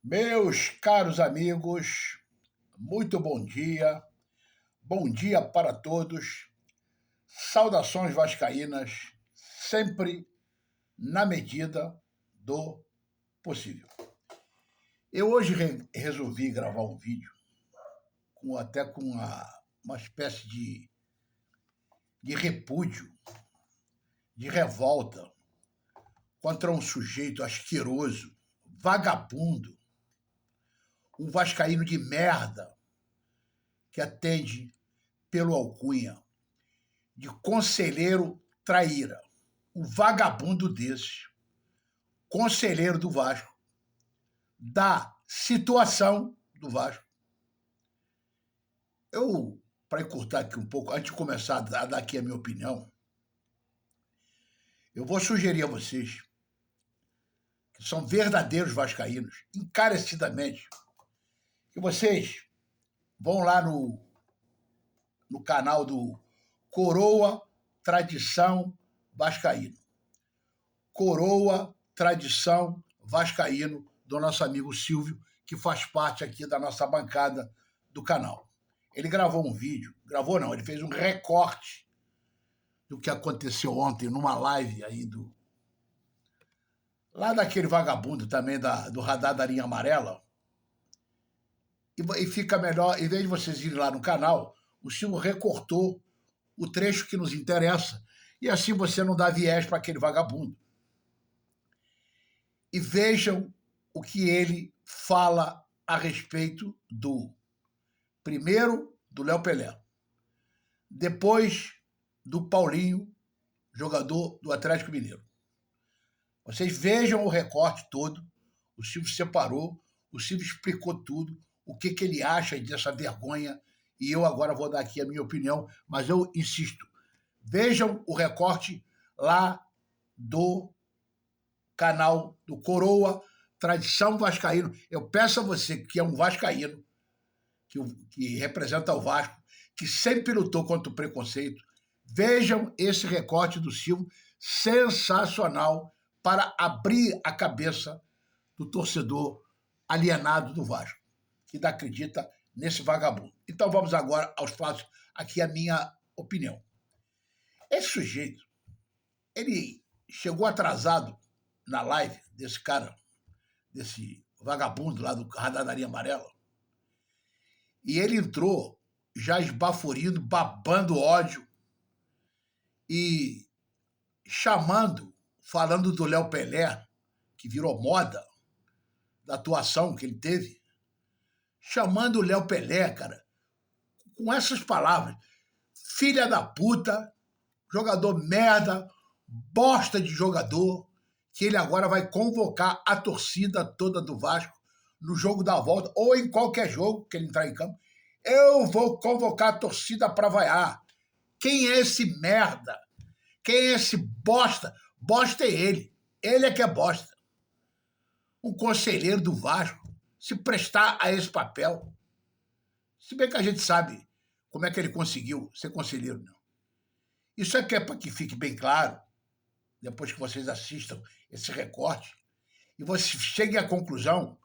Meus caros amigos, muito bom dia para todos, saudações vascaínas, sempre na medida do possível. Eu hoje resolvi gravar um vídeo com uma espécie de repúdio, de revolta contra um sujeito asqueroso, vagabundo, um vascaíno de merda que atende pelo alcunha de conselheiro traíra. Um vagabundo desses, conselheiro do Vasco, da situação do Vasco. Eu, para encurtar aqui um pouco, antes de começar a dar aqui a minha opinião, eu vou sugerir a vocês, que são verdadeiros vascaínos, encarecidamente, que vocês vão lá no canal do Coroa Tradição Vascaíno. Coroa Tradição Vascaíno, do nosso amigo Silvio, que faz parte aqui da nossa bancada do canal. Ele gravou um vídeo, gravou não, ele fez um recorte do que aconteceu ontem numa live aí lá daquele vagabundo também do Radar da Linha Amarela. E fica melhor, em vez de vocês irem lá no canal, o Silvio recortou o trecho que nos interessa e assim você não dá viés para aquele vagabundo. E vejam o que ele fala a respeito primeiro, do Léo Pelé, depois do Paulinho, jogador do Atlético Mineiro. Vocês vejam o recorte todo, o Silvio separou, o Silvio explicou tudo, o que ele acha dessa vergonha, e eu agora vou dar aqui a minha opinião, mas eu insisto, vejam o recorte lá do canal do Coroa Tradição Vascaíno. Eu peço a você, que é um vascaíno, que representa o Vasco, que sempre lutou contra o preconceito, vejam esse recorte do Silvio, sensacional, para abrir a cabeça do torcedor alienado do Vasco, que não acredita nesse vagabundo. Então vamos agora aos fatos, aqui a minha opinião. Esse sujeito, ele chegou atrasado na live desse cara, desse vagabundo lá do Radar da Linha Amarela, e ele entrou já esbaforido, babando ódio e falando do Léo Pelé, que virou moda, da atuação que ele teve, chamando o Léo Pelé, cara, com essas palavras: filha da puta, jogador merda, bosta de jogador, que ele agora vai convocar a torcida toda do Vasco no jogo da volta, ou em qualquer jogo que ele entrar em campo. Eu vou convocar a torcida para vaiar. Quem é esse merda? Quem é esse bosta? Bosta é ele. Ele é que é bosta. Um conselheiro do Vasco se prestar a esse papel. Se bem que a gente sabe como é que ele conseguiu ser conselheiro, não. Isso aqui é para que fique bem claro, depois que vocês assistam esse recorte, e vocês cheguem à conclusão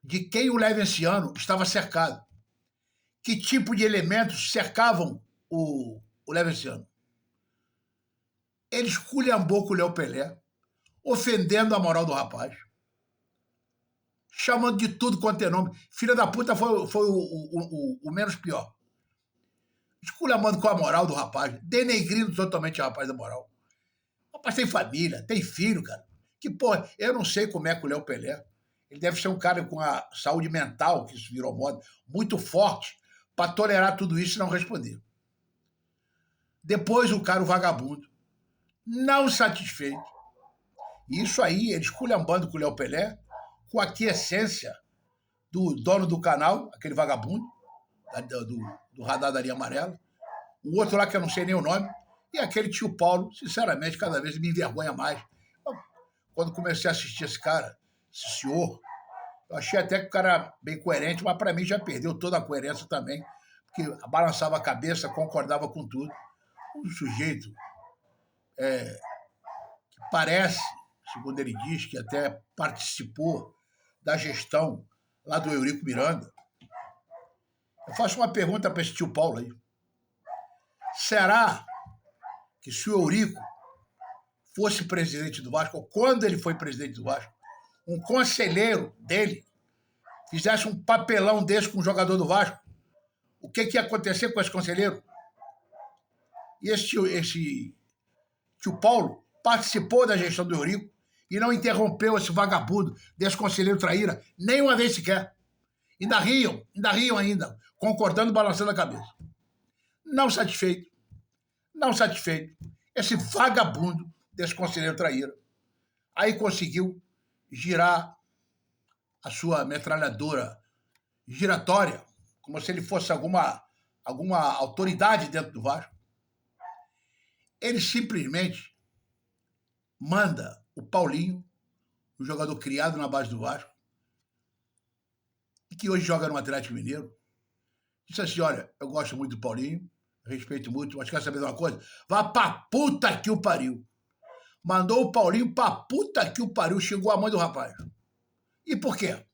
de quem o Levenciano estava cercado. Que tipo de elementos cercavam o Levenciano? Ele esculhambou com o Léo Pelé, ofendendo a moral do rapaz, chamando de tudo quanto é nome. Filha da puta foi o menos pior. Esculhambando com a moral do rapaz, denegrindo totalmente o rapaz da moral. O rapaz tem família, tem filho, cara. Que porra, eu não sei como é que o Léo Pelé. Ele deve ser um cara com a saúde mental, que isso virou moda, muito forte, para tolerar tudo isso e não responder. Depois o cara, o vagabundo, não satisfeito. Isso aí, ele esculhambando com o Léo Pelé, com a aquiescência do dono do canal, aquele vagabundo, do Radar da Linha Amarela, o outro lá que eu não sei nem o nome, e aquele tio Paulo, sinceramente, cada vez me envergonha mais. Quando comecei a assistir esse cara, esse senhor, eu achei até que o cara era bem coerente, mas para mim já perdeu toda a coerência também, porque balançava a cabeça, concordava com tudo. Um sujeito que parece, segundo ele diz, que até participou da gestão lá do Eurico Miranda, eu faço uma pergunta para esse tio Paulo aí. Será que se o Eurico fosse presidente do Vasco, ou quando ele foi presidente do Vasco, um conselheiro dele fizesse um papelão desse com um jogador do Vasco, o que ia acontecer com esse conselheiro? E esse tio Paulo participou da gestão do Eurico e não interrompeu esse vagabundo desse conselheiro traíra nem uma vez sequer. Ainda riam ainda, concordando, balançando a cabeça. Não satisfeito, esse vagabundo desse conselheiro traíra aí conseguiu girar a sua metralhadora giratória, como se ele fosse alguma autoridade dentro do Vasco. Ele simplesmente manda o Paulinho, um jogador criado na base do Vasco, e que hoje joga no Atlético Mineiro, disse assim, olha, eu gosto muito do Paulinho, respeito muito, mas quer saber de uma coisa? Vá pra puta que o pariu. Mandou o Paulinho pra puta que o pariu, xingou a mãe do rapaz. E por quê?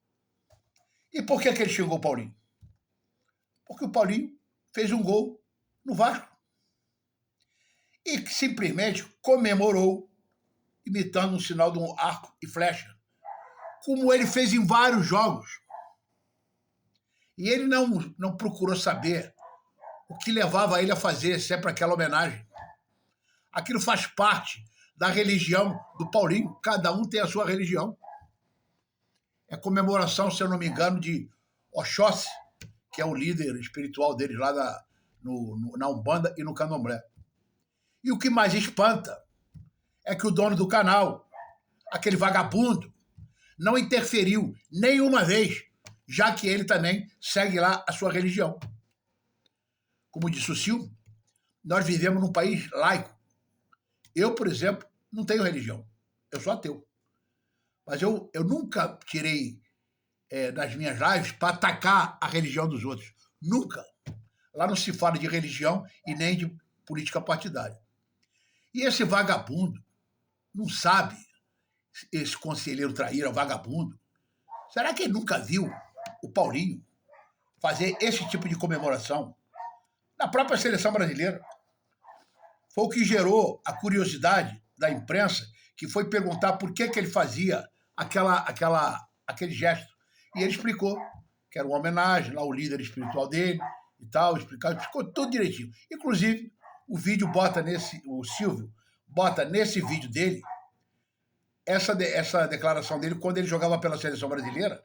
E por que ele xingou o Paulinho? Porque o Paulinho fez um gol no Vasco e que simplesmente comemorou imitando um sinal de um arco e flecha, como ele fez em vários jogos. E ele não procurou saber o que levava ele a fazer sempre aquela homenagem. Aquilo faz parte da religião do Paulinho, cada um tem a sua religião. É comemoração, se eu não me engano, de Oxóssi, que é o líder espiritual deles lá na Umbanda e no Candomblé. E o que mais espanta é que o dono do canal, aquele vagabundo, não interferiu nenhuma vez, já que ele também segue lá a sua religião. Como disse o Silvio, nós vivemos num país laico. Eu, por exemplo, não tenho religião. Eu sou ateu. Mas eu nunca tirei das minhas lives para atacar a religião dos outros. Nunca. Lá não se fala de religião e nem de política partidária. E esse vagabundo não sabe, esse conselheiro traíra, vagabundo, será que ele nunca viu o Paulinho fazer esse tipo de comemoração na própria seleção brasileira? Foi o que gerou a curiosidade da imprensa, que foi perguntar por que ele fazia aquele gesto. E ele explicou que era uma homenagem lá ao líder espiritual dele e tal, explicou tudo direitinho. Inclusive, o Silvio bota nesse vídeo dele essa declaração dele quando ele jogava pela seleção brasileira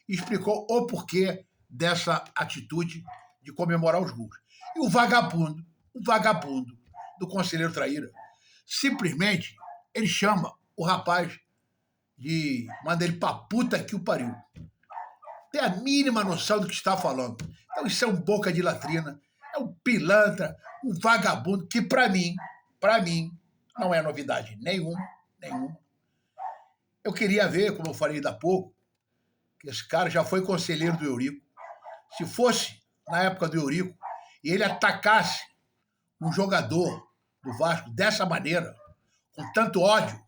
e explicou o porquê dessa atitude de comemorar os gols. E o vagabundo do conselheiro traíra, simplesmente ele chama o rapaz manda ele pra puta que o pariu. Tem a mínima noção do que está falando. Então isso é um boca de latrina, é um pilantra, um vagabundo que pra mim, não é novidade nenhuma. Eu queria ver, como eu falei ainda há pouco, que esse cara já foi conselheiro do Eurico. Se fosse na época do Eurico e ele atacasse um jogador do Vasco dessa maneira, com tanto ódio,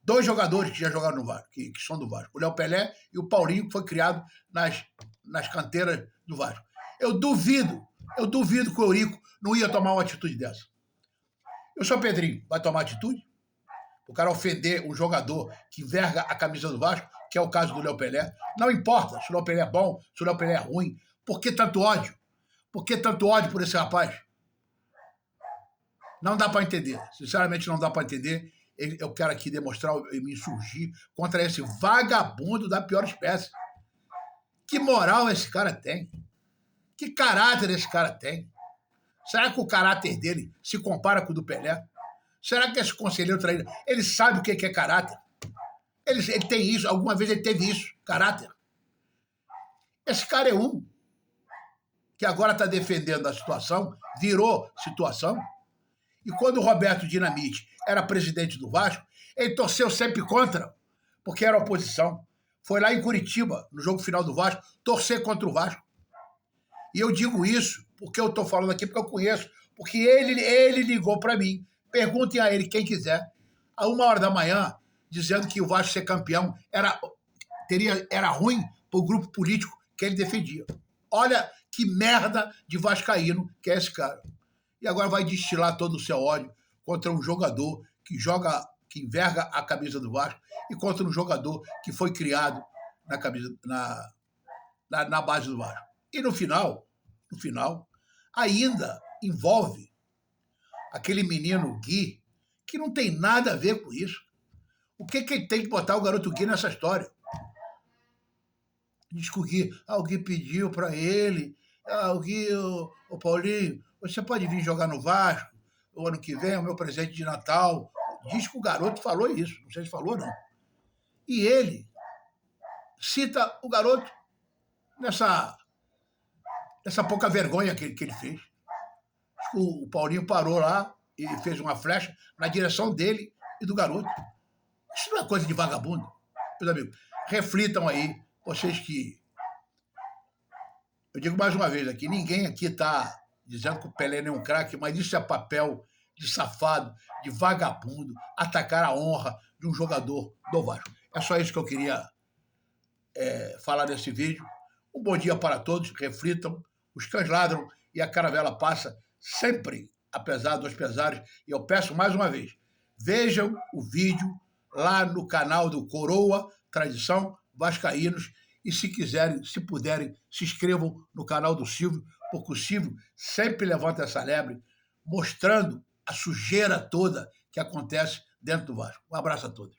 2 jogadores que já jogaram no Vasco, que são do Vasco, o Léo Pelé e o Paulinho, que foi criado nas canteiras do Vasco. Eu duvido que o Eurico não ia tomar uma atitude dessa. E o São Pedrinho vai tomar atitude? O cara ofender um jogador que verga a camisa do Vasco, que é o caso do Léo Pelé. Não importa se o Léo Pelé é bom, se o Léo Pelé é ruim. Por que tanto ódio? Por que tanto ódio por esse rapaz? Não dá para entender. Sinceramente, não dá para entender. Eu quero aqui demonstrar e me insurgir contra esse vagabundo da pior espécie. Que moral esse cara tem? Que caráter esse cara tem? Será que o caráter dele se compara com o do Pelé? Será que esse conselheiro traíra, ele sabe o que é caráter? Ele tem isso, alguma vez ele teve isso, caráter. Esse cara é um que agora está defendendo a situação, virou situação. E quando o Roberto Dinamite era presidente do Vasco, ele torceu sempre contra, porque era oposição. Foi lá em Curitiba, no jogo final do Vasco, torcer contra o Vasco. E eu digo isso porque eu estou falando aqui, porque eu conheço, porque ele ligou para mim. Perguntem a ele, quem quiser, a 1h da manhã, dizendo que o Vasco ser campeão era ruim para o grupo político que ele defendia. Olha que merda de vascaíno que é esse cara. E agora vai destilar todo o seu ódio contra um jogador que enverga a camisa do Vasco e contra um jogador que foi criado na base do Vasco. E no final, ainda envolve aquele menino Gui, que não tem nada a ver com isso. O que ele tem que botar o garoto Gui nessa história? Diz que o Gui pediu para ele, o Gui, o Paulinho, você pode vir jogar no Vasco o ano que vem, é o meu presente de Natal. Diz que o garoto falou isso, não sei se falou não. E ele cita o garoto nessa pouca vergonha que ele fez. O Paulinho parou lá e fez uma flecha na direção dele e do garoto. Isso não é coisa de vagabundo. Meus amigos, reflitam aí, vocês que... Eu digo mais uma vez aqui, ninguém aqui está dizendo que o Pelé não é um craque, mas isso é papel de safado, de vagabundo, atacar a honra de um jogador do Vasco. É só isso que eu queria falar nesse vídeo. Um bom dia para todos, reflitam, os cães ladram e a caravela passa sempre, apesar dos pesares. E eu peço mais uma vez, vejam o vídeo lá no canal do Coroa Tradição Vascaínos e se quiserem, se puderem, se inscrevam no canal do Silvio, porque o Silvio sempre levanta essa lebre, mostrando a sujeira toda que acontece dentro do Vasco. Um abraço a todos.